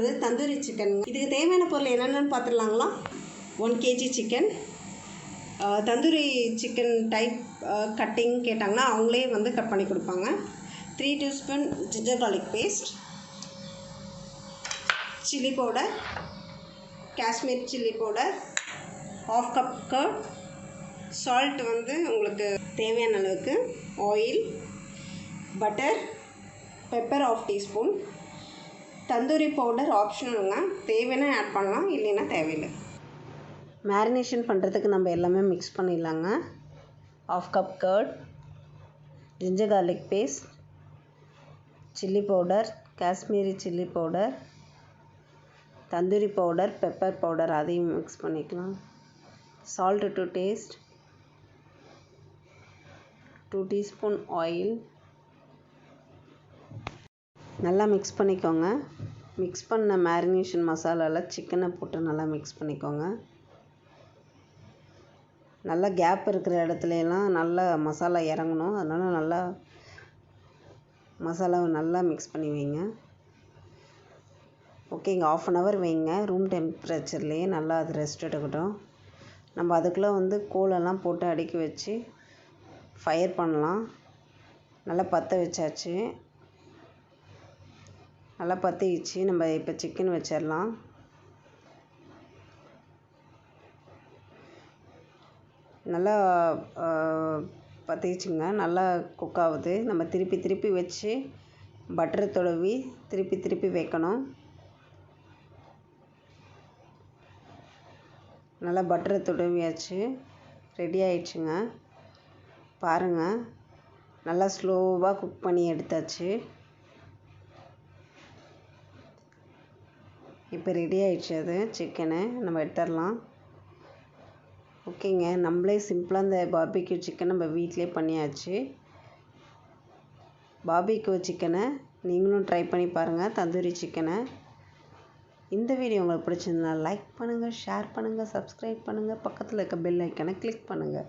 ஒரு தந்தூரி சிக்கன். இதுக்கு தேவையான பொருள் என்னென்னு பார்த்துடலாங்களா? 1 kg chicken. Tandoori chicken type cutting கேட்டாங்கன்னா அவங்களே வந்து கட் பண்ணி கொடுப்பாங்க. 3 teaspoon ginger garlic paste, chilli powder, Kashmir chilli powder, 1/2 cup curd, salt வந்து உங்களுக்கு தேவையான அளவுக்கு, oil, butter, pepper 1/2 teaspoon. Tandoori powder ஆப்ஷனலுங்க, தேவைன்னா ஆட் பண்ணலாம், இல்லைன்னா தேவையில்லை. மேரினேஷன் பண்ணுறதுக்கு நம்ம எல்லாமே மிக்ஸ் பண்ணிடலாங்க. 1/2 cup curd, ginger garlic paste, chilli powder, Kashmiri chilli powder, tandoori powder, pepper powder அதையும் மிக்ஸ் பண்ணிக்கலாம். Salt to taste, 2 teaspoon oil. நல்லா மிக்ஸ் பண்ணிக்கோங்க. மிக்ஸ் பண்ண மேரினேஷன் மசாலாவில் சிக்கனை போட்டு நல்லா மிக்ஸ் பண்ணிக்கோங்க. நல்லா கேப் இருக்கிற இடத்துலலாம் நல்லா மசாலா இறங்கணும். அதனால் நல்லா மசாலாவை நல்லா மிக்ஸ் பண்ணி வைங்க. ஓகேங்க, 1/2 hour வைங்க. ரூம் டெம்பரேச்சர்லேயே நல்லா அது ரெஸ்ட் எடுக்கட்டும். நம்ம அதுக்குள்ளே வந்து கோலெல்லாம் போட்டு அடுக்கி வச்சு ஃபயர் பண்ணலாம். நல்லா பற்ற வச்சாச்சு. நல்லா பற்றிச்சு. நம்ம இப்போ சிக்கன் வச்சிடலாம். நல்லா பற்றிச்சுங்க. நல்லா குக் ஆகுது. நம்ம திருப்பி திருப்பி வச்சு பட்டர் தடவி திருப்பி திருப்பி வைக்கணும். நல்லா பட்டர் தடவியாச்சு. ரெடி ஆயிடுச்சுங்க. பாருங்கள், நல்லா ஸ்லோவாக குக் பண்ணி எடுத்தாச்சு. இப்போ ரெடி ஆயிடுச்சு. அது சிக்கனை நம்ம எடுத்துடலாம். ஓகேங்க, நம்மளே சிம்பிளாக இந்த பார்பிக்யூ சிக்கன் நம்ம வீட்டிலே பண்ணியாச்சு. பார்பிக்யூ சிக்கனை நீங்களும் ட்ரை பண்ணி பாருங்கள், தந்தூரி சிக்கனை. இந்த வீடியோ உங்களுக்கு பிடிச்சிருந்தா லைக் பண்ணுங்கள், ஷேர் பண்ணுங்கள், சப்ஸ்கிரைப் பண்ணுங்கள், பக்கத்தில் இருக்க பெல் ஐக்கனை கிளிக் பண்ணுங்கள்.